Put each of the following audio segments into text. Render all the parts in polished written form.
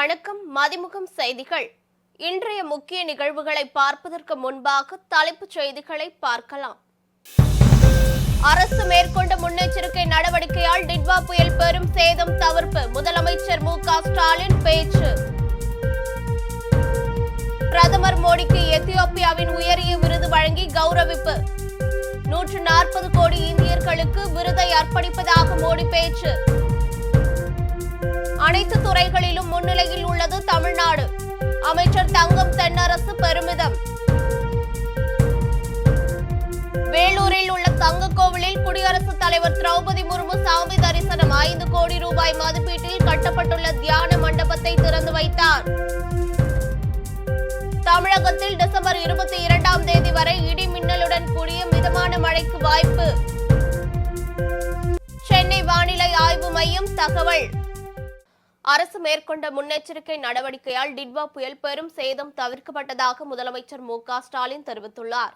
வணக்கம். மதிமுகம் செய்திகள். இன்றைய முக்கிய நிகழ்வுகளை பார்ப்பதற்கு முன்பாக தலைப்புச் செய்திகளை பார்க்கலாம். அரசு மேற்கொண்ட முன்னெச்சரிக்கை நடவடிக்கையால் டிட்வா புயல் பெரும் சேதம் தவிர்ப்பு. முதலமைச்சர் மு.க.ஸ்டாலின் பேச்சு. பிரதமர் மோடிக்கு எத்தியோப்பியாவின் உயரிய விருது வழங்கி கௌரவிப்பு. 140 கோடி இந்தியர்களுக்கு விருதை அர்ப்பணிப்பதாக மோடி பேச்சு. அனைத்து துறைகளிலும் முன்னிலையில் உள்ளது தமிழ்நாடு. அமைச்சர் தங்கம் தென்னரசு பெருமிதம். வேலூரில் உள்ள தங்க கோவிலில் குடியரசுத் தலைவர் திரௌபதி முர்மு சாமி தரிசனம். 5 கோடி ரூபாய் மதிப்பீட்டில் கட்டப்பட்டுள்ள தியான மண்டபத்தை திறந்து வைத்தார். தமிழகத்தில் டிசம்பர் 22ஆம் தேதி வரை இடி மின்னலுடன் கூடிய மிதமான மழைக்கு வாய்ப்பு. சென்னை வானிலை ஆய்வு மையம் தகவல். அரசு மேற்கொண்ட முன்னெச்சரிக்கை நடவடிக்கையால் டிட்வா புயல் பெரும் சேதம் தவிர்க்கப்பட்டதாக முதலமைச்சர் மு.க.ஸ்டாலின் தெரிவித்துள்ளார்.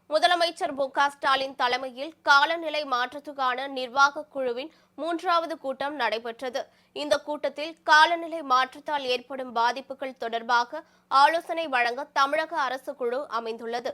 முதலமைச்சர் மு.க.ஸ்டாலின் தலைமையில் காலநிலை மாற்றத்துக்கான நிர்வாக குழுவின் 3வது கூட்டம் நடைபெற்றது. இந்த கூட்டத்தில் காலநிலை மாற்றத்தால் ஏற்படும் பாதிப்புகள் தொடர்பாக ஆலோசனை வழங்க தமிழக அரசு குழு அமைந்துள்ளது.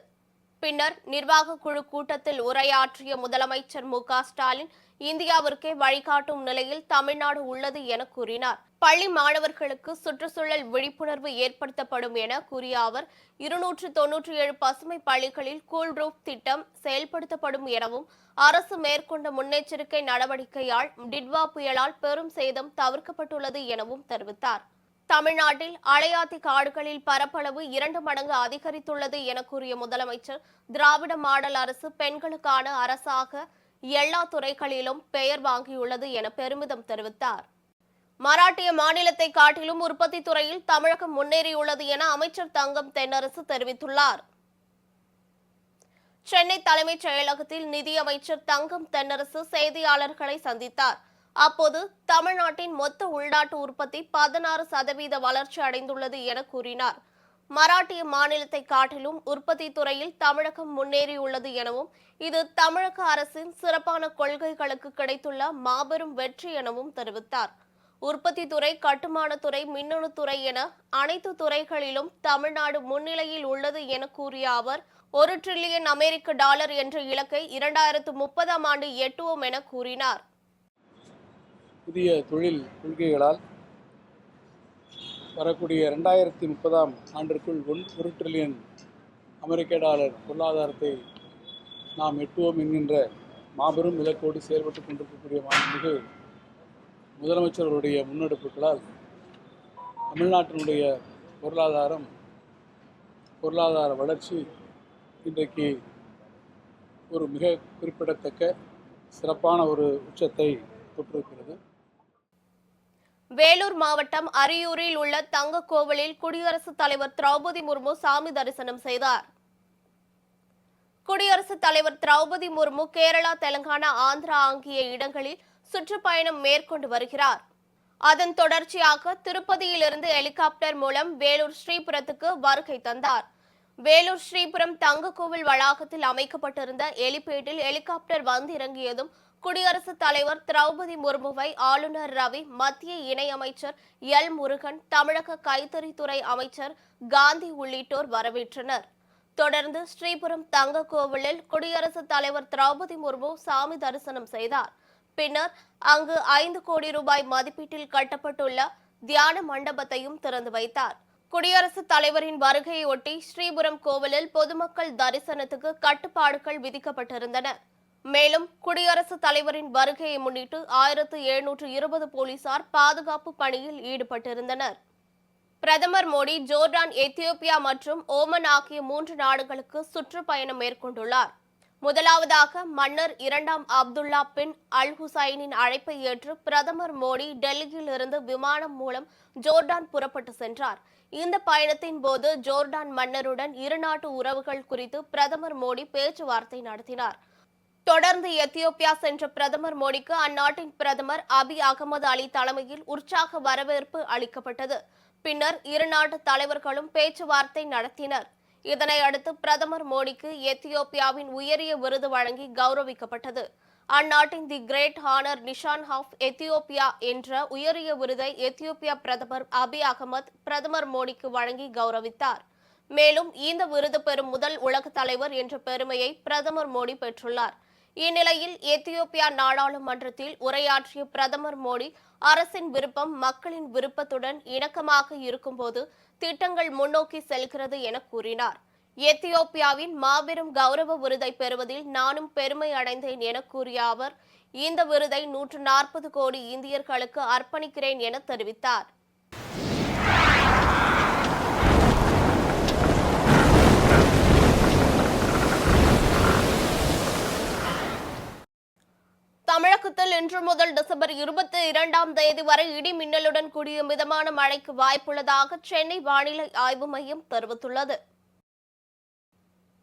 பின்னர் நிர்வாக குழு கூட்டத்தில் உரையாற்றிய முதலமைச்சர் மு.க.ஸ்டாலின் இந்தியாவிற்கே வழிகாட்டும் நிலையில் தமிழ்நாடு உள்ளது என கூறினார். பள்ளி மாணவர்களுக்கு சுற்றுச்சூழல் விழிப்புணர்வு ஏற்படுத்தப்படும் என கூறிய அவர் 297 பசுமை பள்ளிகளில் கூல் ரூப் திட்டம் செயல்படுத்தப்படும் எனவும் அரசு மேற்கொண்ட முன்னெச்சரிக்கை நடவடிக்கையால் டிட்வா புயலால் பெரும் சேதம் தவிர்க்கப்பட்டுள்ளது எனவும் தெரிவித்தார். தமிழ்நாட்டில் அலையாத்தி காடுகளில் பரப்பளவு 2 மடங்கு அதிகரித்துள்ளது என கூறிய முதலமைச்சர் திராவிட மாடல் அரசு பெண்களுக்கான அரசாக எல்லா துறைகளிலும் பெயர் வாங்கியுள்ளது என பெருமிதம் தெரிவித்தார். மராட்டிய மாநிலத்தை காட்டிலும் உற்பத்தி துறையில் தமிழகம் முன்னேறியுள்ளது என அமைச்சர் தங்கம் தென்னரசு தெரிவித்துள்ளார். சென்னை தலைமைச் செயலகத்தில் நிதியமைச்சர் தங்கம் தென்னரசு செய்தியாளர்களை சந்தித்தார். அப்போது தமிழ்நாட்டின் மொத்த உள்நாட்டு உற்பத்தி 16% வளர்ச்சி அடைந்துள்ளது என கூறினார். மராட்டிய மாநிலத்தை காட்டிலும் உற்பத்தி துறையில் தமிழகம் முன்னேறியுள்ளது எனவும் இது தமிழக அரசின் சிறப்பான கொள்கைகளுக்கு கிடைத்துள்ள மாபெரும் வெற்றி எனவும் தெரிவித்தார். உற்பத்தி துறை, கட்டுமானத்துறை, மின்னணுத்துறை என அனைத்து துறைகளிலும் தமிழ்நாடு முன்னிலையில் உள்ளது என கூறிய அவர் $1 டிரில்லியன் என்ற இலக்கை 2030ஆம் ஆண்டு எட்டுவோம் என கூறினார். புதிய தொழில் கொள்கைகளால் வரக்கூடிய 2030ஆம் ஆண்டிற்குள் $1 டிரில்லியன் பொருளாதாரத்தை நாம் எட்டுவோம் என்கின்ற மாபெரும் இலக்கோடு செயல்பட்டு கொண்டிருக்கக்கூடிய மாண்புமிகு முதலமைச்சர்களுடைய முன்னெடுப்புகளால் தமிழ்நாட்டினுடைய பொருளாதார வளர்ச்சி இன்றைக்கு ஒரு மிக குறிப்பிடத்தக்க சிறப்பான ஒரு உச்சத்தை தொற்றிருக்கிறது. வேலூர் மாவட்டம் அரியூரில் உள்ள தங்க கோவிலில் குடியரசுத் தலைவர் திரௌபதி முர்மு சாமி தரிசனம் செய்தார். குடியரசுத் தலைவர் திரௌபதி முர்மு கேரளா, தெலங்கானா, ஆந்திரா ஆகிய இடங்களில் சுற்றுப்பயணம் மேற்கொண்டு வருகிறார். அதன் தொடர்ச்சியாக திருப்பதியிலிருந்து ஹெலிகாப்டர் மூலம் வேலூர் ஸ்ரீபுரத்துக்கு வருகை தந்தார். வேலூர் ஸ்ரீபுரம் தங்க கோவில் வளாகத்தில் அமைக்கப்பட்டிருந்த ஹெலிபேடில் ஹெலிகாப்டர் வந்து இறங்கியதும் குடியரசுத் தலைவர் திரௌபதி முர்முவை ஆளுநர் ரவி, மத்திய இணையமைச்சர் எல். முருகன், தமிழக கைத்தறித்துறை அமைச்சர் காந்தி உள்ளிட்டோர் வரவேற்றனர். தொடர்ந்து ஸ்ரீபுரம் தங்க கோவிலில் குடியரசுத் தலைவர் திரௌபதி முர்மு சாமி தரிசனம் செய்தார். பின்னர் அங்கு 5 கோடி ரூபாய் மதிப்பீட்டில் கட்டப்பட்டுள்ள தியான மண்டபத்தையும் திறந்து வைத்தார். குடியரசுத் தலைவரின் வருகையொட்டி ஸ்ரீபுரம் கோவிலில் பொதுமக்கள் தரிசனத்துக்கு கட்டுப்பாடுகள் விதிக்கப்பட்டிருந்தன. மேலும் குடியரசுத் தலைவரின் வருகையை முன்னிட்டு 1720 போலீசார் பாதுகாப்பு பணியில் ஈடுபட்டிருந்தனர். பிரதமர் மோடி ஜோர்டான், எத்தியோப்பியா மற்றும் ஓமன் ஆகிய 3 நாடுகளுக்கு சுற்றுப்பயணம் மேற்கொண்டுள்ளார். முதலாவதாக மன்னர் 2ஆம் அப்துல்லா பின் அல் ஹுசைனின் அழைப்பை ஏற்று பிரதமர் மோடி டெல்லியில் இருந்து விமானம் மூலம் ஜோர்டான் புறப்பட்டு சென்றார். இந்த பயணத்தின் போது ஜோர்டான் மன்னருடன் இருநாட்டு உறவுகள் குறித்து பிரதமர் மோடி பேச்சுவார்த்தை நடத்தினார். தொடர்ந்து எத்தியோப்பியா சென்ற பிரதமர் மோடிக்கு அந்நாட்டின் பிரதமர் அபி அகமது அலி தலைமையில் உற்சாக வரவேற்பு அளிக்கப்பட்டது. பின்னர் இருநாட்டு தலைவர்களும் பேச்சுவார்த்தை நடத்தினர். இதனை அடுத்து பிரதமர் மோடிக்கு எத்தியோப்பியாவின் உயரிய விருது வழங்கி கௌரவிக்கப்பட்டது. அந்நாட்டின் the Great Honour Nishan of Ethiopia என்ற உயரிய விருதை எத்தியோப்பியா பிரதமர் அபி அகமது பிரதமர் மோடிக்கு வழங்கி கௌரவித்தார். மேலும் இந்த விருது பெறும் முதல் உலக தலைவர் என்ற பெருமையை பிரதமர் மோடி பெற்றுள்ளார். இந்நிலையில் எத்தியோப்பியா நாடாளுமன்றத்தில் உரையாற்றிய பிரதமர் மோடி, அரசின் விருப்பம் மக்களின் விருப்பத்துடன் இணக்கமாக இருக்கும்போது திட்டங்கள் முன்னோக்கி செல்கிறது என கூறினார். எத்தியோப்பியாவின் மாபெரும் கௌரவ விருதை பெறுவதில் நானும் பெருமை அடைந்தேன் என கூறிய அவர், இந்த விருதை 140 கோடி இந்தியர்களுக்கு அர்ப்பணிக்கிறேன் என தெரிவித்தார். தமிழகத்தில் இன்று முதல் டிசம்பர் 22ஆம் தேதி வரை இடி மின்னலுடன் கூடிய மிதமான மழைக்கு வாய்ப்புள்ளதாக சென்னை வானிலை ஆய்வு மையம் தெரிவித்துள்ளது.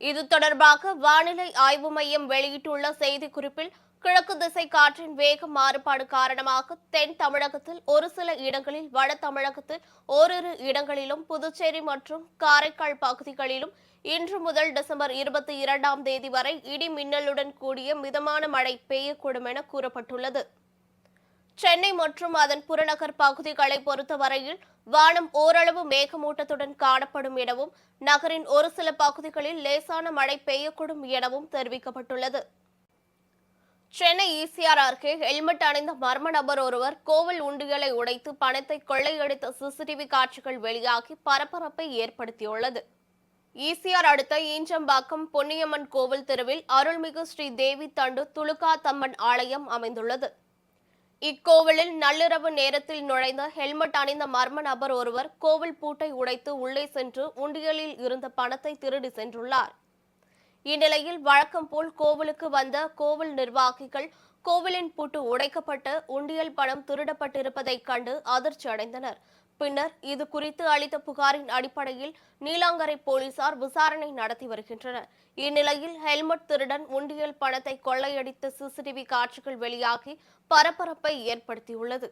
இது தொடர்பாக வானிலை ஆய்வு மையம் வெளியிட்டுள்ள செய்திக்குறிப்பில், கிழக்கு திசை காற்றின் வேக மாறுபாடு காரணமாக தென் தமிழகத்தில் ஒரு சில இடங்களில், வட தமிழகத்தில் ஓரிரு இடங்களிலும், புதுச்சேரி மற்றும் காரைக்கால் பகுதிகளிலும் இன்று முதல் டிசம்பர் 22ஆம் தேதி வரை இடி மின்னலுடன் கூடிய மிதமான மழை பெய்யக்கூடும் என கூறப்பட்டுள்ளது. சென்னை மற்றும் அதன் புறநகர் பகுதிகளை பொறுத்தவரையில் வானம் ஓரளவு மேகமூட்டத்துடன் காணப்படும் எனவும், நகரின் ஒரு சில பகுதிகளில் லேசான மழை பெய்யக்கூடும் எனவும் தெரிவிக்கப்பட்டுள்ளது. சென்னை ஈசிஆர் அருகே ஹெல்மெட் அணிந்த மர்ம நபர் ஒருவர் கோவில் உண்டியலை உடைத்து பணத்தை கொள்ளையடித்த சிசிடிவி காட்சிகள் வெளியாகி பரபரப்பை ஏற்படுத்தியுள்ளது. ஈசிஆர் அடுத்த ஈஞ்சம்பாக்கம் பொன்னியம்மன் கோவில் தெருவில் அருள்மிகு ஸ்ரீ தேவி தண்டு துலுக்காத்தம்மன் ஆலயம் அமைந்துள்ளது. இக்கோவிலில் நள்ளிரவு நேரத்தில் நுழைந்த ஹெல்மெட் அணிந்த மர்ம நபர் ஒருவர் கோவில் பூட்டை உடைத்து உள்ளே சென்று உண்டியலில் இருந்த பணத்தை திருடி சென்றுள்ளார். இந்நிலையில் வழக்கம் போல் கோவிலுக்கு வந்த கோவில் நிர்வாகிகள் கோவிலின் பூட்டு உடைக்கப்பட்டு உண்டியல் பணம் திருடப்பட்டிருப்பதைக் கண்டு அதிர்ச்சி அடைந்தனர். பின்னர் இது குறித்து அளித்த புகாரின் அடிப்படையில் நீலாங்கரை போலீசார் விசாரணை நடத்தி வருகின்றனர். இந்நிலையில் ஹெல்மெட் திருடன் உண்டியல் பணத்தை கொள்ளையடித்த சிசிடிவி காட்சிகள் வெளியாகி பரபரப்பை ஏற்படுத்தியுள்ளது.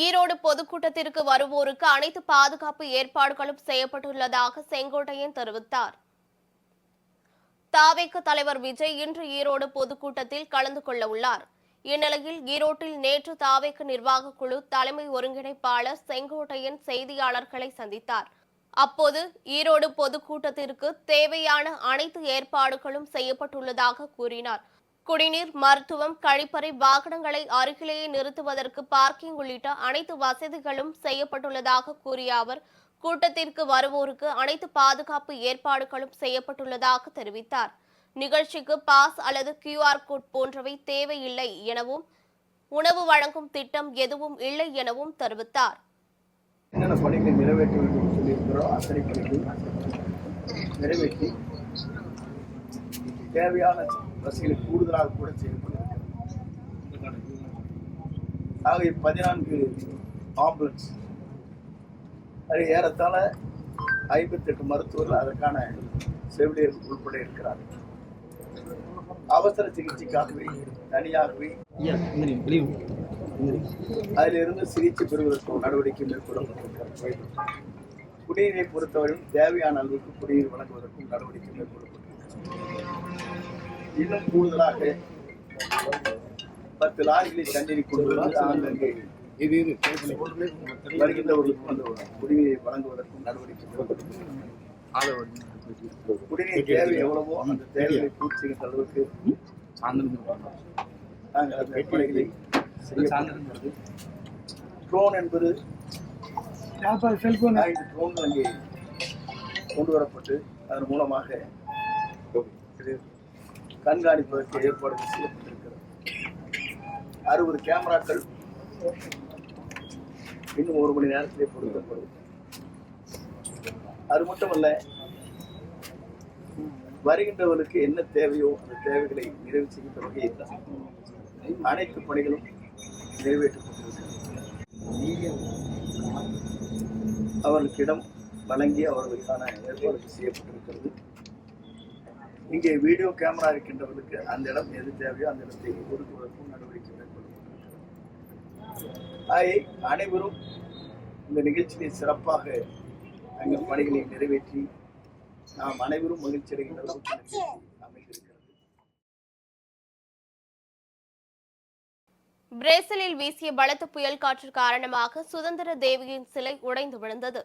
ஈரோடு பொதுக்கூட்டத்திற்கு வருவோருக்கு அனைத்து பாதுகாப்பு ஏற்பாடுகளும் செய்யப்பட்டுள்ளதாக செங்கோட்டையன் தெரிவித்தார். தாவேக தலைவர் விஜய் இன்று ஈரோடு பொதுக்கூட்டத்தில் கலந்து கொள்ள உள்ளார். இந்நிலையில் ஈரோட்டில் நேற்று தாவேக நிர்வாக குழு தலைமை ஒருங்கிணைப்பாளர் செங்கோட்டையன் செய்தியாளர்களை சந்தித்தார். அப்போது ஈரோடு பொதுக்கூட்டத்திற்கு தேவையான அனைத்து ஏற்பாடுகளும் செய்யப்பட்டுள்ளதாக கூறினார். குடிநீர், மருத்துவம், கழிப்பறை, வாகனங்களை அருகிலேயே நிறுத்துவதற்கு பார்க்கிங் உள்ளிட்ட அனைத்து வசதிகளும் செய்யப்பட்டுள்ளதாக கூறிய அவர், கூட்டத்திற்கு வருவோருக்கு அனைத்து பாதுகாப்பு ஏற்பாடுகளும் செய்யப்பட்டுள்ளதாக தெரிவித்தார். நிகழ்ச்சிக்கு பாஸ் அல்லது QR கோட் போன்றவை தேவையில்லை எனவும், உணவு வழங்கும் திட்டம் எதுவும் இல்லை எனவும் தெரிவித்தார். என்னென்ன பணிகளை நிறைவேற்ற வேண்டும் சொல்லியிருக்கிறோம் அத்தனை பணிகள் நிறைவேற்றி தேவையான வசதிகளை கூடுதலாக கூட செய்யப்பட்டிருக்கிறது. ஆக 14 ஆம்புலன்ஸ், அது ஏறத்தாழ 58 மருத்துவர்கள் அதற்கான செவிலியர்கள் உட்பட இருக்கிறார்கள். அவசர சிகிச்சைக்காகவே தனியாகவே அதிலிருந்து சிகிச்சை பெறுவதற்கு நடவடிக்கை மேற்கொள்ளப்பட்டிருக்கிறது. குடிநீரை பொறுத்தவரையும் தேவையான அளவுக்கு குடிநீர் வழங்குவதற்கும் நடவடிக்கை மேற்கொள்ளப்பட்டிருக்கிறது. இன்னும் கூடுதலாக 10 லாரிகளை தண்ணீரை கொண்டு வந்து ஆங்காங்கே வருகின்றவர்களுக்கு அந்த குடிநீரை வழங்குவதற்கும் நடவடிக்கை மேற்கொள்ளப்பட்டிருக்கிறது. குடிநீர் தேவை எவ்வளவோ அந்த தேவையை பூர்த்தி செய்கின்ற அளவுக்கு நாங்கள் அந்த பணிகளை செய்யப்படுகிறது. ட்ரோன் என்பது 5 ட்ரோன்கள் அங்கே கொண்டு வரப்பட்டு அதன் மூலமாக கண்காணிப்பதற்கு ஏற்பாடு செய்யப்பட்டிருக்கிறது. 60 கேமராக்கள் இன்னும் 1 மணி நேரத்திலே பொருத்தப்படும். அது மட்டுமல்ல, வருகின்றவர்களுக்கு என்ன தேவையோ அந்த தேவைகளை நிறைவு செய்கின்ற வகையில் அனைத்து பணிகளும் நிறைவேற்றப்பட்டிருக்கிறது. அவர்களுக்கு இடம் வழங்கி அவர்களுக்கான ஏற்பாடு செய்யப்பட்டிருக்கிறது. இங்கே வீடியோ கேமரா இருக்கின்றவர்களுக்கு அந்த இடம் எது தேவையோ அந்த இடத்தை ஒதுக்குவதற்கும் நடவடிக்கை மேற்கொள்ளப்பட்டிருக்கிறது. அனைவரும் இந்த நிகழ்ச்சியை சிறப்பாக தங்கள் பணிகளை நிறைவேற்றி நாம் அனைவரும் மகிழ்ச்சி அடைகின்ற அமைந்திருக்கிறது. பிரேசிலில் வீசிய பலத்த புயல் காற்று காரணமாக சுதந்திர தேவியின் சிலை உடைந்து விழுந்தது.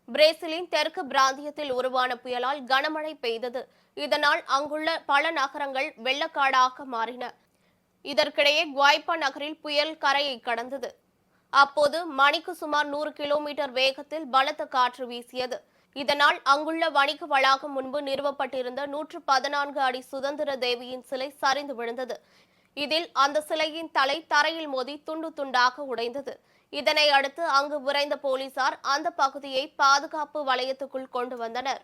பிரேசிலின் தெற்கு பிராந்தியத்தில் உருவான புயலால் கனமழை பெய்தது. இதனால் அங்குள்ள பல நகரங்கள் வெள்ளக்காடாக மாறின. இதற்கிடையே குவாய்பா நகரில் புயல் கரையை கடந்தது. அப்போது மணிக்கு சுமார் 100 கிலோமீட்டர் வேகத்தில் பலத்த காற்று வீசியது. இதனால் அங்குள்ள வணிக வளாகம் முன்பு நிறுவப்பட்டிருந்த 114 அடி சுதந்திர தேவியின் சிலை சரிந்து விழுந்தது. இதில் அந்த சிலையின் தலை தரையில் மோதி துண்டு துண்டாக உடைந்தது. இதனை அடுத்து அங்கு விரைந்த போலீசார் அந்த பகுதியை பாதுகாப்பு வலயத்துக்குள் கொண்டு வந்தனர்.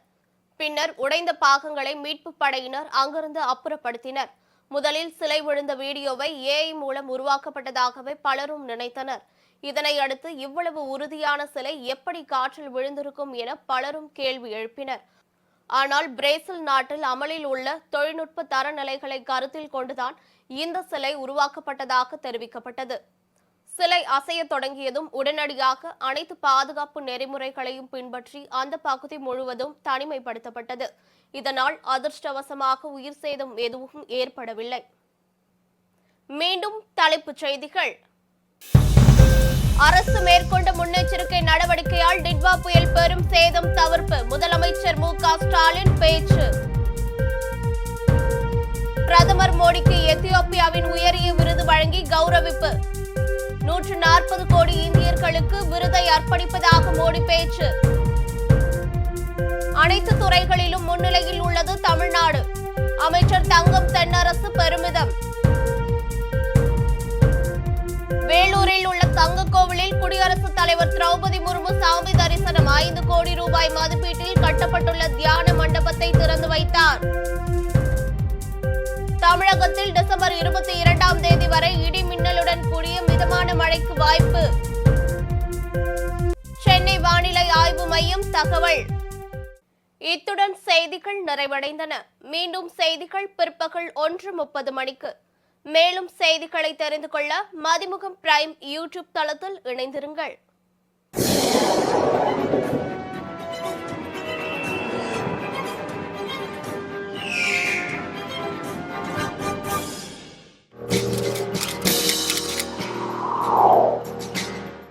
பின்னர் உடைந்த பாகங்களை மீட்பு படையினர் அங்கிருந்து அப்புறப்படுத்தினர். முதலில் சிலை விழுந்த வீடியோவை AI மூலம் உருவாக்கப்பட்டதாகவே பலரும் நினைத்தனர். இதனை அடுத்து இவ்வளவு உறுதியான சிலை எப்படி காற்றில் விழுந்திருக்கும் என பலரும் கேள்வி எழுப்பினர். ஆனால் பிரேசில் நாட்டில் அமலில் உள்ள தொழில்நுட்ப தரநிலைகளை கருத்தில் கொண்டுதான் இந்த சிலை உருவாக்கப்பட்டதாக தெரிவிக்கப்பட்டது. சிலை அசைய தொடங்கியதும் உடனடியாக அனைத்து பாதுகாப்பு நெறிமுறைகளையும் பின்பற்றி அந்த பகுதி முழுவதும் தனிமைப்படுத்தப்பட்டது. இதனால் அதிர்ஷ்டவசமாக உயிர் சேதம் எதுவும் ஏற்படவில்லை. மீண்டும் தலைப்புச் செய்திகள். அரசு மேற்கொண்ட முன்னெச்சரிக்கை நடவடிக்கையால் டிட்வா புயல் பெரும் சேதம் தவிர்ப்பு. முதலமைச்சர் மு.க. ஸ்டாலின் பேச்சு. பிரதமர் மோடிக்கு எத்தியோப்பியாவின் உயரிய விருது வழங்கி கௌரவிப்பு. 140 கோடி இந்தியர்களுக்கு விருதை அர்ப்பணிப்பதாக மோடி பேச்சு. அனைத்து துறைகளிலும் முன்னிலையில் உள்ளது தமிழ்நாடு. அமைச்சர் தங்கம் தென்னரசு பெருமிதம். வேலூரில் உள்ள தங்க கோவிலில் குடியரசுத் தலைவர் திரௌபதி முர்மு சாமி தரிசனம். 5 கோடி ரூபாய் மதிப்பீட்டில் கட்டப்பட்டுள்ள தியான மண்டபத்தை திறந்து வைத்தார். தமிழகத்தில் டிசம்பர் 22ஆம் தேதி வரை இடி மின்னலுடன் கூடிய மிதமான மழைக்கு வாய்ப்பு. சென்னை வானிலை ஆய்வு மையம் தகவல். இத்துடன் செய்திகள் நிறைவடைந்தன. மீண்டும் செய்திகள் பிற்பகல் 1:30 மணிக்கு. மேலும் செய்திகளை தெரிந்து கொள்ள மதிமுகம் பிரைம் யூடியூப் தளத்தில் இணைந்திருங்கள்.